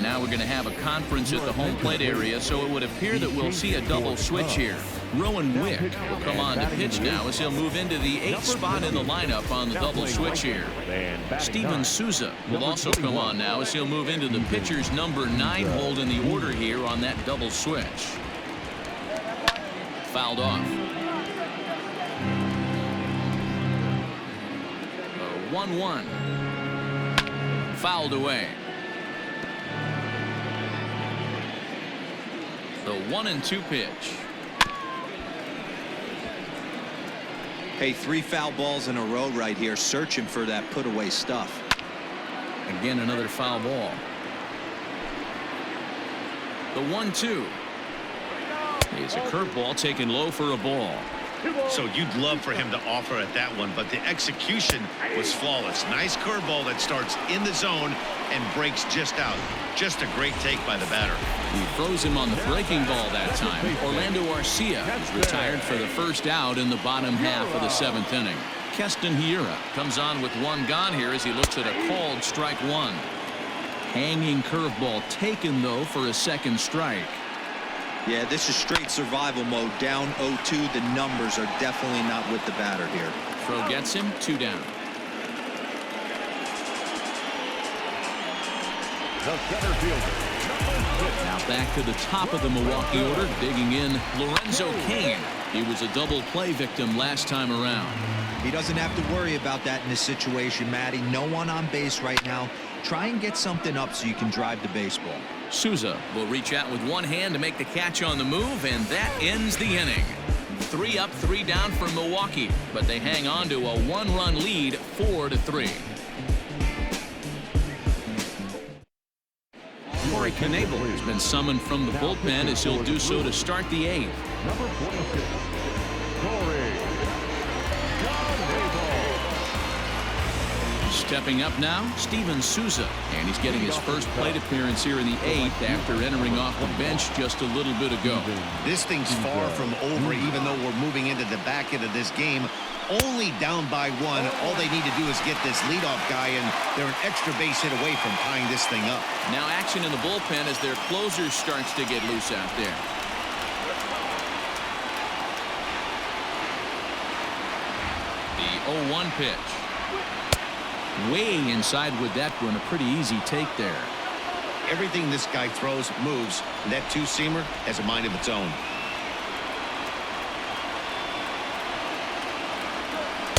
Now we're going to have a conference at the home plate area, so it would appear that we'll see a double switch here. Rowan Wick will come on to pitch now as he'll move into the 8th spot in the lineup on the double switch here. Steven Souza will also come on now as he'll move into the pitcher's number 9 hold in the order here on that double switch. Fouled off. 1-1. Fouled away. The 1-2 pitch. Hey, 3 foul balls in a row right here, searching for that put away stuff. Again, another foul ball. The 1-2. It's a curveball taken low for a ball. So you'd love for him to offer at that one, but the execution was flawless. Nice curveball that starts in the zone and breaks just out. Just a great take by the batter. He throws him on the breaking ball that time. Orlando Arcia is retired for the first out in the bottom half of the 7th inning. Keston Hiura comes on with 1 gone here as he looks at a called strike 1. Hanging curveball taken, though, for a 2nd strike. Yeah, this is straight survival mode. Down 0-2. The numbers are definitely not with the batter here. Throw gets him. 2 down. The center fielder, number 6. Now back to the top of the Milwaukee order, digging in Lorenzo Cain. He was a double play victim last time around. He doesn't have to worry about that in this situation, Matty. No one on base right now. Try and get something up so you can drive the baseball. Souza will reach out with one hand to make the catch on the move, and that ends the inning. 3 up, 3 down for Milwaukee, but they hang on to a 1-run lead, 4-3. Corey Knebel has been summoned from the bullpen as he'll do so to start the 8th. Number 46, Corey Knebel. Stepping up now, Steven Souza, and he's getting his first plate appearance here in the 8th after entering off the bench just a little bit ago. This thing's far from over, even though we're moving into the back end of this game. Only down by 1. All they need to do is get this leadoff guy, and they're an extra base hit away from tying this thing up. Now action in the bullpen as their closer starts to get loose out there. The 0-1 pitch. Way inside with that one. A pretty easy take there. Everything this guy throws moves. And that two-seamer has a mind of its own.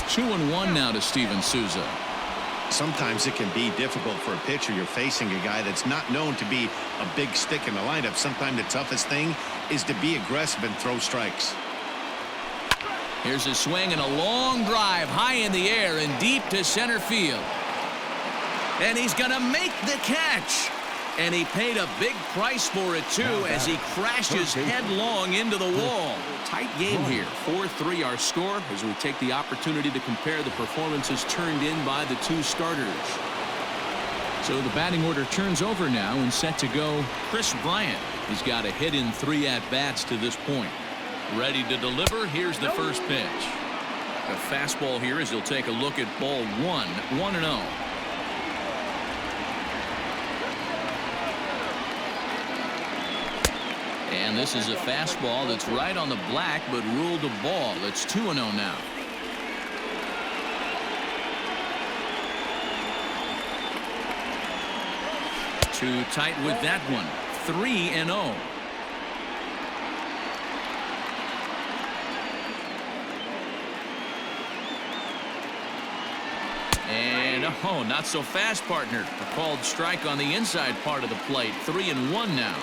2-1 now to Steven Souza. Sometimes it can be difficult for a pitcher. You're facing a guy that's not known to be a big stick in the lineup. Sometimes the toughest thing is to be aggressive and throw strikes. Here's a swing and a long drive high in the air and deep to center field. And he's going to make the catch. And he paid a big price for it, too, as he crashes headlong into the wall. Tight game here. 4-3 our score as we take the opportunity to compare the performances turned in by the 2 starters. So the batting order turns over now and set to go Chris Bryant. He's got a hit in 3 at-bats to this point. Ready to deliver. Here's the first pitch. A fastball here as he'll take a look at ball 1. 1-0. And this is a fastball that's right on the black but ruled a ball. It's 2-0 now. Too tight with that one. 3-0. And oh, not so fast, partner. A called strike on the inside part of the plate. 3-1 now.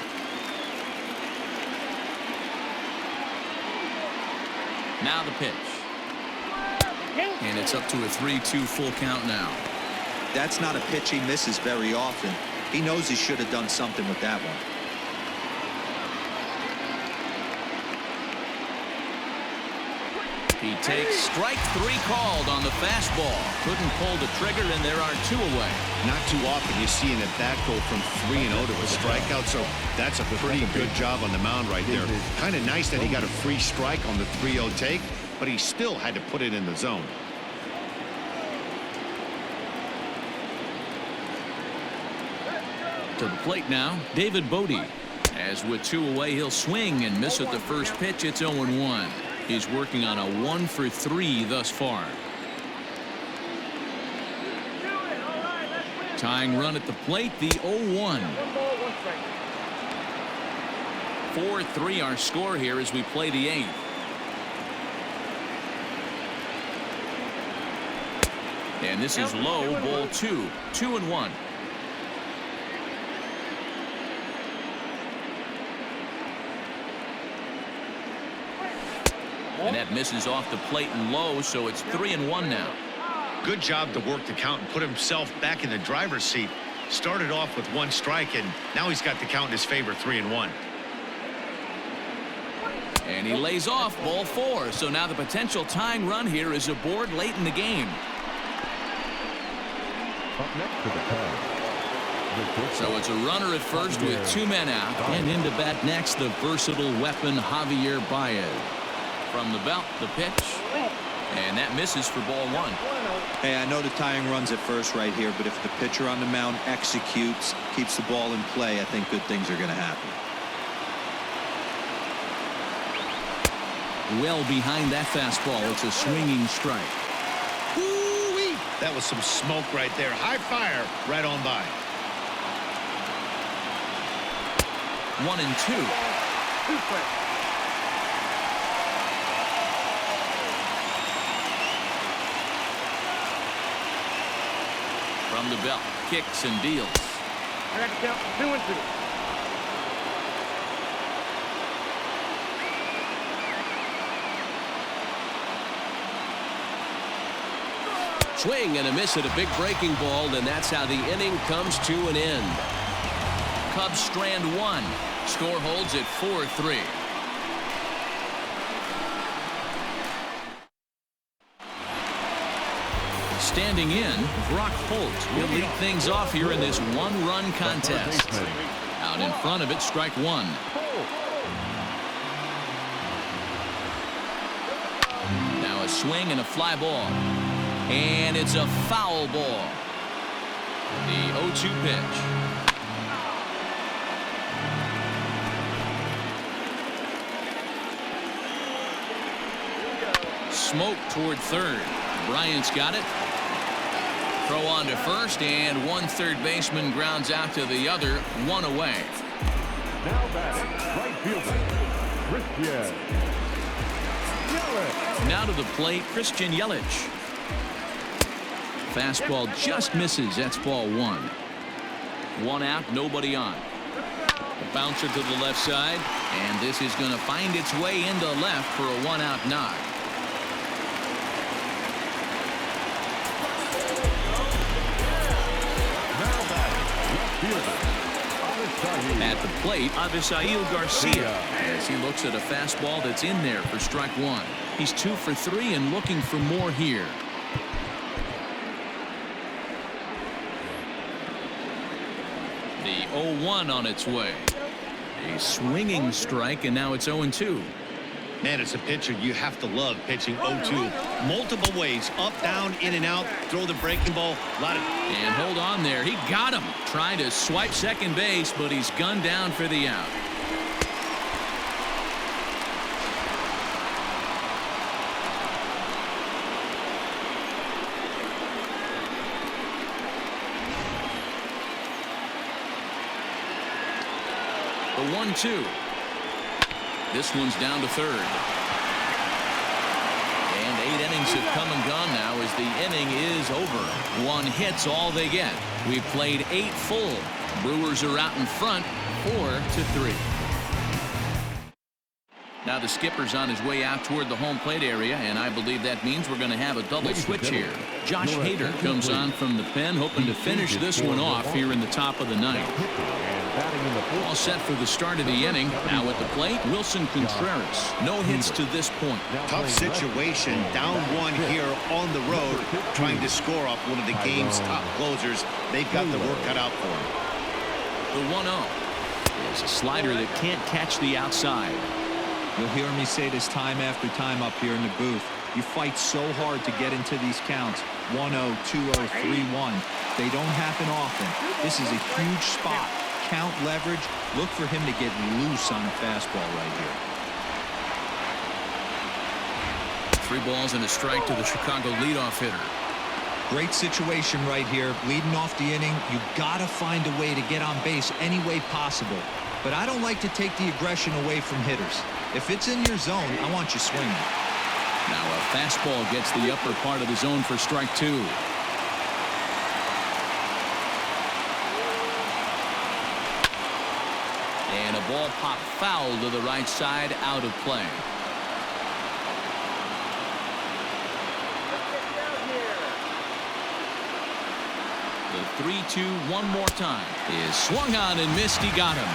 Now the pitch. And it's up to a 3-2 full count now. That's not a pitch he misses very often. He knows he should have done something with that one. He takes strike 3 called on the fastball. Couldn't pull the trigger, and there are 2 away. Not too often you see an at-bat go from 3-0 to a strikeout, so that's a pretty good job on the mound right there. Kind of nice that he got a free strike on the 3-0 take, but he still had to put it in the zone. To the plate now, David Bodie. As with 2 away, he'll swing and miss at the first pitch. It's 0-1. He's working on a 1-for-3 thus far. Tying run at the plate, the 0-1. 4-3 our score here as we play the 8th. And this is low, ball 2. 2-1. And that misses off the plate and low, so it's 3-1 now. Good job to work the count and put himself back in the driver's seat. Started off with 1 strike, and now he's got the count in his favor, 3-1. And he lays off ball 4. So now the potential tying run here is aboard late in the game. Up next to the tag. So it's a runner at first with 2 men out. And into bat next, the versatile weapon Javier Baez. From the belt, the pitch. And that misses for ball 1. Hey, I know the tying run's at first right here, but if the pitcher on the mound executes, keeps the ball in play, I think good things are going to happen. Well behind that fastball, it's a swinging strike. Woo-wee! That was some smoke right there. High fire right on by. 1-2. From the belt, kicks and deals. I got to count 2-2. Swing and a miss at a big breaking ball, and that's how the inning comes to an end. Cubs strand one. Score holds at 4-3. Standing in, Brock Holt will lead things off here in this one-run contest. Out in front of it, strike one. Now a swing and a fly ball. And it's a foul ball. The 0-2 pitch. Smoke toward third. Bryant's got it. Throw on to first, and one third baseman grounds out to the other, one away. Now batting, right fielder, Christian Yelich. Now to the plate, Christian Yelich. Fastball just misses. That's ball one. One out, nobody on. A bouncer to the left side, and this is going to find its way into left for a one-out knock. At the plate, Avisail Garcia, as he looks at a fastball that's in there for strike one. He's 2 for 3 and looking for more here. The 0-1 on its way. A swinging strike, and now it's 0-2. Man, it's a pitcher you have to love pitching 0-2. Multiple ways, up, down, in and out, throw the breaking ball. And hold on there. He got him. Trying to swipe second base, but he's gunned down for the out. The 1-2. This one's down to third. And 8 innings have come and gone now as the inning is over. 1 hit's all they get. We've played 8 full. Brewers are out in front, 4-3. Now the skipper's on his way out toward the home plate area, and I believe that means we're going to have a double switch here. Josh Hader comes on from the pen, hoping to finish this one off here in the top of the ninth. All set for the start of the inning. Now at the plate, Wilson Contreras. No hits to this point. Tough situation, down 1 here on the road, trying to score off one of the game's top closers. They've got the work cut out for them. The 1-0 is a slider that can't catch the outside. You'll hear me say this time after time up here in the booth. You fight so hard to get into these counts. 1-0, 2-0, 3-1. They don't happen often. This is a huge spot. Count leverage. Look for him to get loose on a fastball right here. 3 balls and a strike to the Chicago leadoff hitter. Great situation right here. Leading off the inning, you gotta find a way to get on base any way possible. But I don't like to take the aggression away from hitters. If it's in your zone, I want you swinging. Now a fastball gets the upper part of the zone for strike 2. And a ball popped foul to the right side, out of play. The 3-2 one more time is swung on and missed. He got him.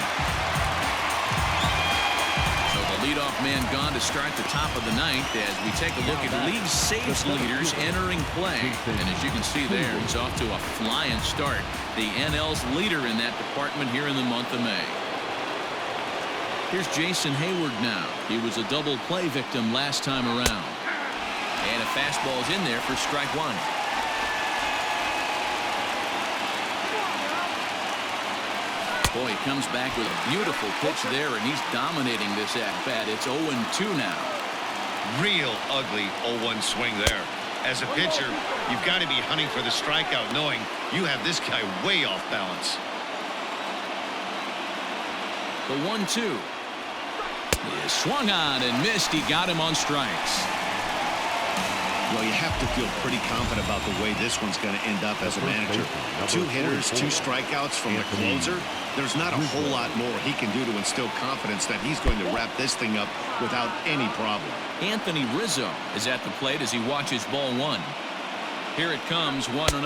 So the leadoff man gone to start the top of the ninth as we take a look at league saves leaders entering play. And as you can see there, he's off to a flying start. The NL's leader in that department here in the month of May. Here's Jason Hayward now. He was a double play victim last time around. And a fastball's in there for strike 1. Boy, he comes back with a beautiful pitch there, and he's dominating this at-bat. It's 0-2 now. Real ugly 0-1 swing there. As a pitcher, you've got to be hunting for the strikeout, knowing you have this guy way off balance. The 1-2 is swung on and missed. He got him on strikes. Well, you have to feel pretty confident about the way this one's going to end up as a manager. 2 hitters, 2 strikeouts from the closer. There's not a whole lot more he can do to instill confidence that he's going to wrap this thing up without any problem. Anthony Rizzo is at the plate as he watches ball 1. Here it comes, 1-0.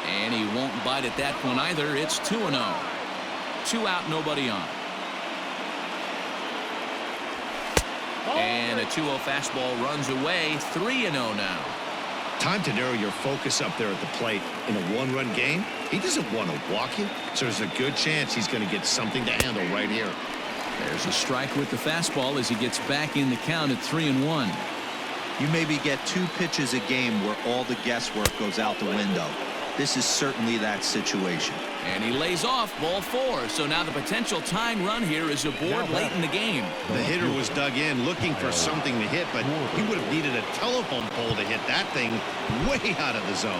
And he won't bite at that one either. It's 2-0. 2 out, nobody on. And a 2-0 fastball runs away. 3-0 now. Time to narrow your focus up there at the plate. In a 1-run game, he doesn't want to walk you, so there's a good chance he's going to get something to handle right here. There's a strike with the fastball as he gets back in the count at 3-1. You maybe get 2 pitches a game where all the guesswork goes out the window. This is certainly that situation. And he lays off ball 4. So now the potential tying run here is aboard late in the game. The hitter was dug in looking for something to hit, but he would have needed a telephone pole to hit that thing way out of the zone.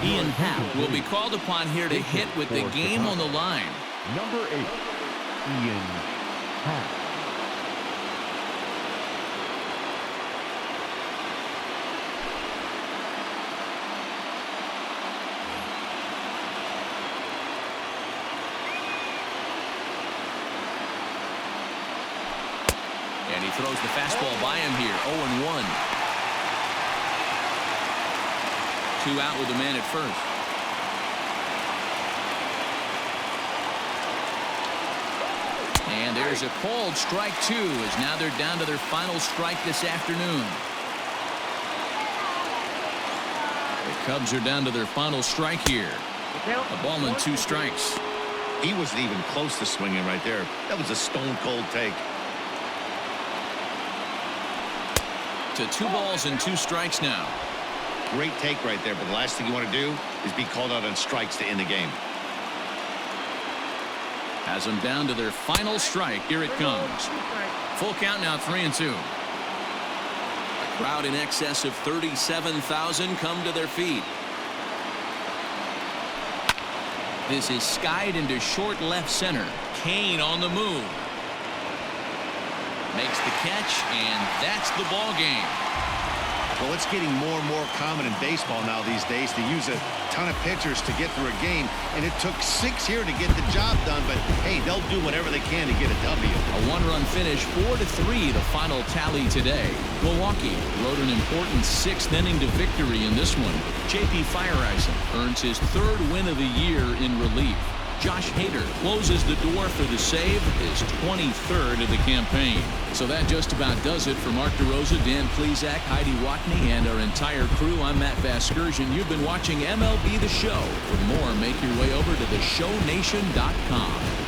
Ian Happ will be called upon here to hit with the game on the line. Number 8, Ian Happ. And he throws the fastball by him here. 0-1. 2 out with the man at first. And there's a called strike 2 as now they're down to their final strike this afternoon. The Cubs are down to their final strike here. A ball and 2 strikes. He wasn't even close to swinging right there. That was a stone cold take. To 2 balls and 2 strikes now. Great take right there, but the last thing you want to do is be called out on strikes to end the game. Has them down to their final strike. Here it comes. Full count now, 3-2. A crowd in excess of 37,000 come to their feet. This is skied into short left center. Kane on the move. Makes the catch, and that's the ball game. Well, it's getting more and more common in baseball now these days to use a ton of pitchers to get through a game, and it took 6 here to get the job done, but hey, they'll do whatever they can to get a W. A 1-run finish, 4-3, the final tally today. Milwaukee rode an important 6th inning to victory in this one. J.P. Fireisen earns his 3rd win of the year in relief. Josh Hader closes the door for the save, his 23rd of the campaign. So that just about does it for Mark DeRosa, Dan Plesac, Heidi Watney, and our entire crew. I'm Matt Vasgersian. You've been watching MLB The Show. For more, make your way over to theshownation.com.